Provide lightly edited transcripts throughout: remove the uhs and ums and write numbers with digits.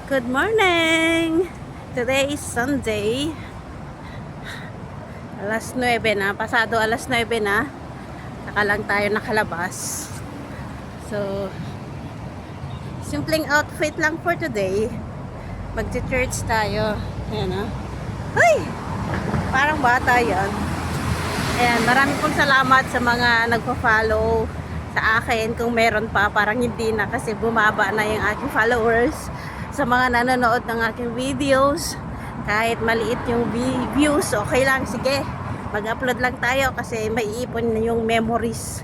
Good morning! Today is Sunday. Alas 9 na. Pasado alas 9 na. Saka lang tayo nakalabas. So, simpleng outfit lang for today. Magti-church tayo. Ayan o. Uy! Parang bata yan. Ayan, maraming pong salamat sa mga nagpa-follow sa akin. Kung meron pa, parang hindi na kasi bumaba na yung aking followers. Sa mga nanonood ng aking videos, kahit maliit yung views, okay lang, sige, mag-upload lang tayo kasi may ipon na yung memories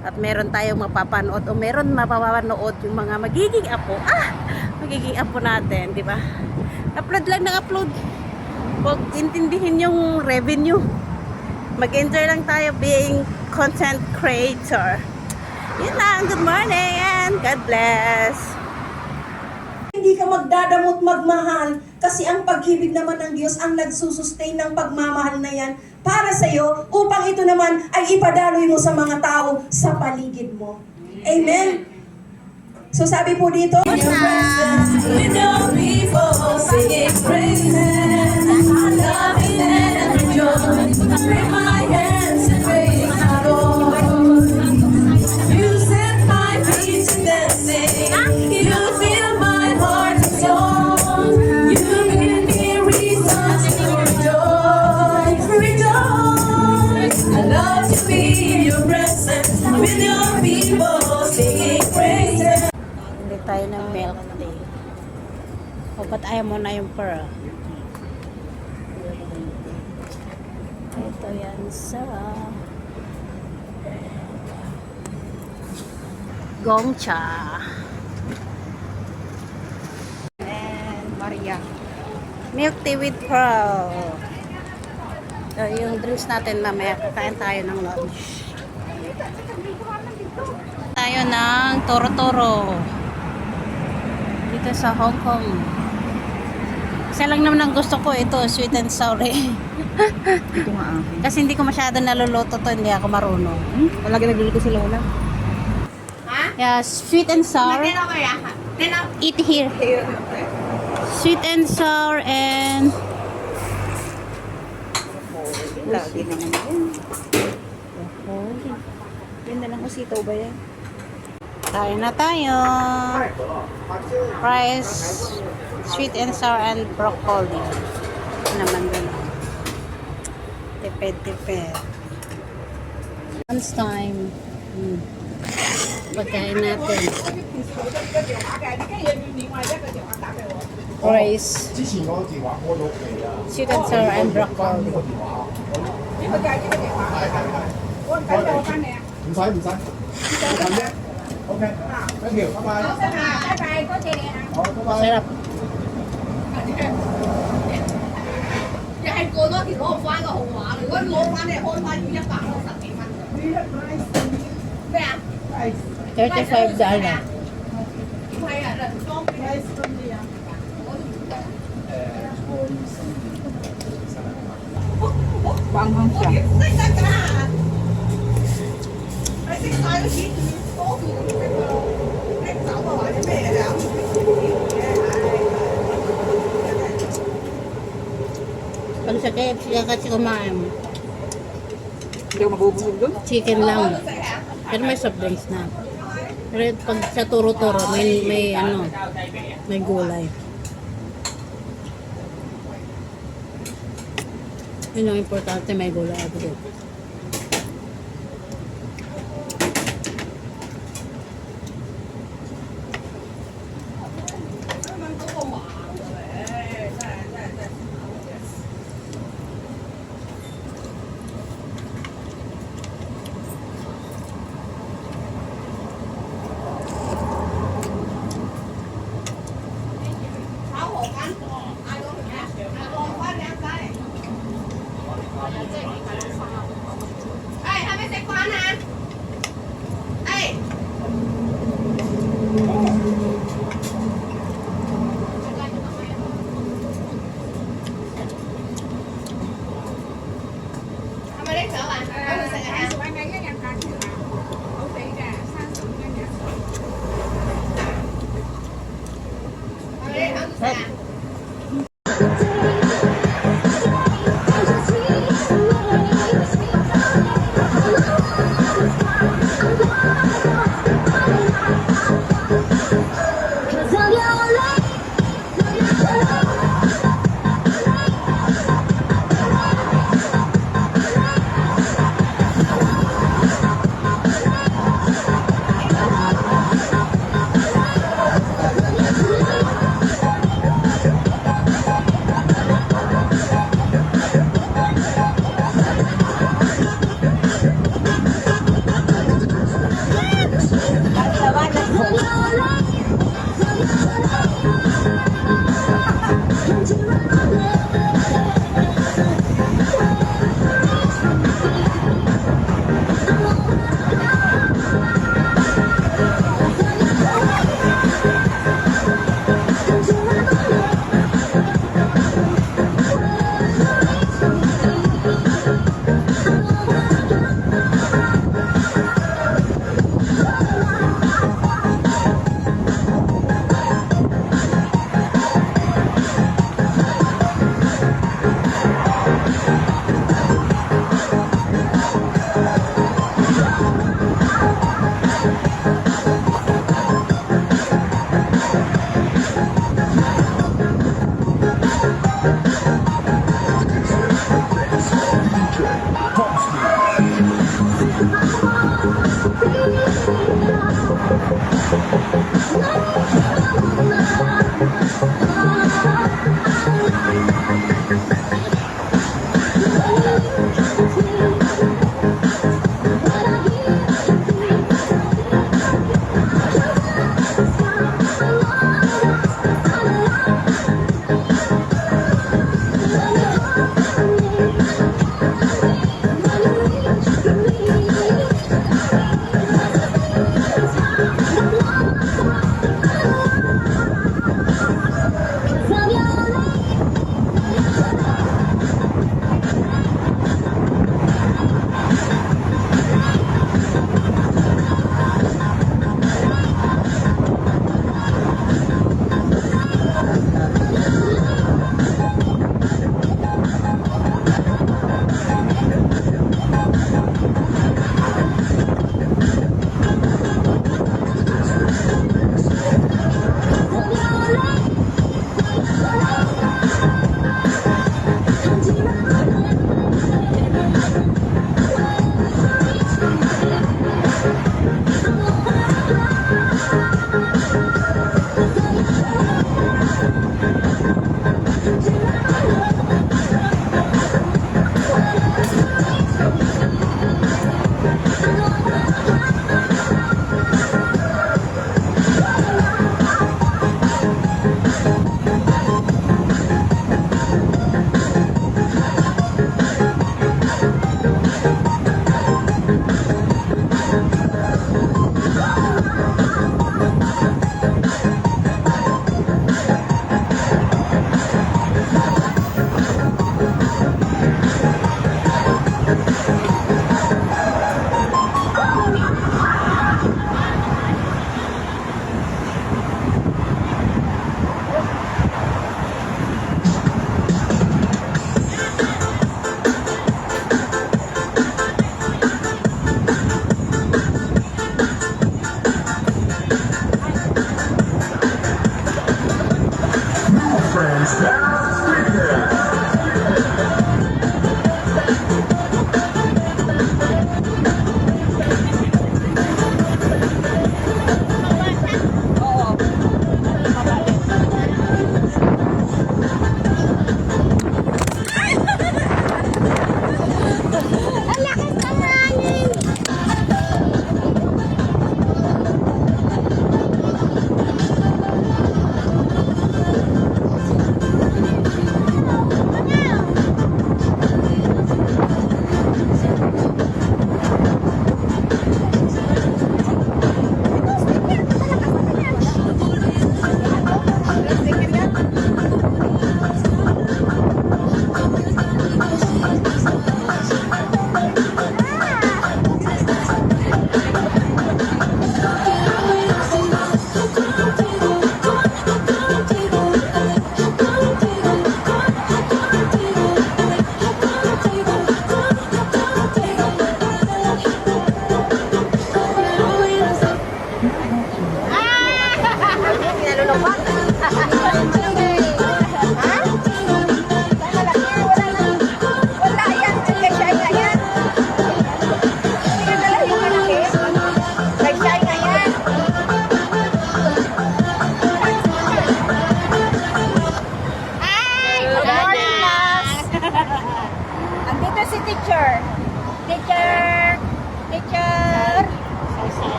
at meron tayong mapapanood o meron mapapanood yung mga magiging apo natin, di ba? Upload lang ng upload, huwag intindihin yung revenue, mag-enjoy lang tayo being content creator. Yun lang, good morning and God bless. Hindi ka magdadamot magmahal kasi ang pag-ibig naman ng Diyos ang nagsusustain ng pagmamahal na yan para sa iyo upang ito naman ay ipadaloy mo sa mga tao sa paligid mo. Amen? So sabi po dito, in your presence, with your people, singing praises, loving and rejoice, bring my hands and praise my Lord. You set my feet to dancing, you fill my heart with song, you give me reason to rejoice, rejoice. I love to be in your presence, with your people, singing praises. Hindi tayo ng milk tea. O ba't ayaw mo na yung pearl? Ito yan sa Gongcha and Maria milk tea with pearl. So, yung drinks natin mamaya, kakain tayo ng lunch. Tayo ng toro-toro dito sa Hong Kong. Isa lang naman ang gusto ko, ito sweet and sour. Ito nga akin. Kasi hindi ko masyado naluluto to, hindi ako marunong. Palagi nagluluto si Lola. Yeah, sweet and sour. Eat here. Sweet and sour and Lagi naman yan. Yan na lang ang sitaw ba yan? tayo na tayo. Rice, sweet and sour and broccoli. Ito naman doon. Tipid-tipid. Lunch time. Pagkain natin. Rice, sweet and sour and broccoli. 唔使唔使，咁啫。OK，thank you，拜拜。好，拜拜，多謝你啊。好，拜拜。 Sarap. 又係過多條攞翻個號碼，如果攞翻你開翻要160幾蚊㗎。咩啊？ $35. 係啊，兩方面。Panghang siya. 識得㗎，你識晒啲錢多條拎走啊，或者咩㗎？ Pag sa KFC kasi kumain, Hindi ako mabubusog doon. chicken lang. Pero may soft drinks na. Pero pag sa turo-turo, may gulay. Yun ang importante, may gulay.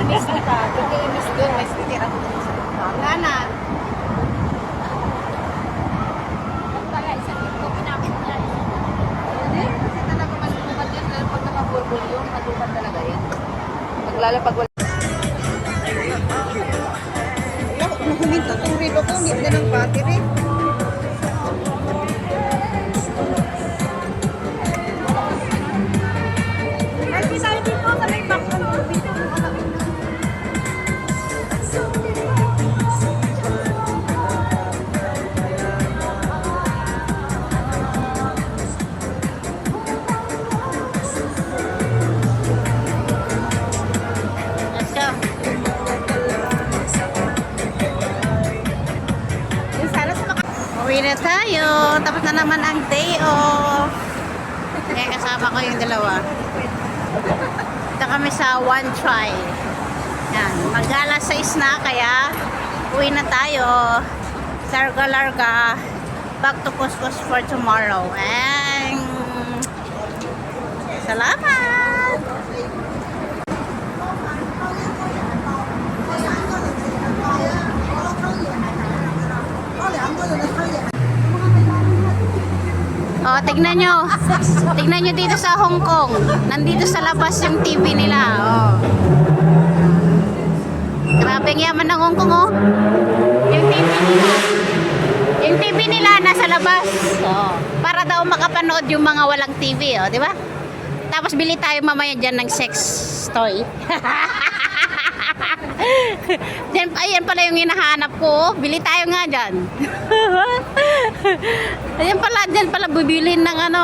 Miss kita. Miss doon. May sticker ako. Wala na. Kaya isang ito pinapit niya. Hindi. Kasi talaga malulubad yan. Lalo pag nakabulbul yung malubad talaga yan. Maglalapag wala. Huminto itong rilo ko. Hindi na ng battery. Let's go. Uwi na tayo. Tapos na naman ang day off. Kaya kasama ko yung dalawa. Ito kami sa One Try. Yan. Mag-alas 6 na kaya uwi na tayo. Larga-larga. Back to Cuscus for tomorrow. And salamat! Oh, tignan nyo. Tignan nyo dito sa Hong Kong. Nandito sa labas yung TV nila. Oh. Grabe ang yaman ng Hong Kong, oh. Yung TV nila nasa labas. Oh. Para daw makapanood yung mga walang TV, oh, di ba? Tapos bili tayo mamaya dyan ng sex toy. Ayan pala yung hinahanap ko. Bili tayo nga dyan. Ayan pala, dyan pala bibilin ng ano.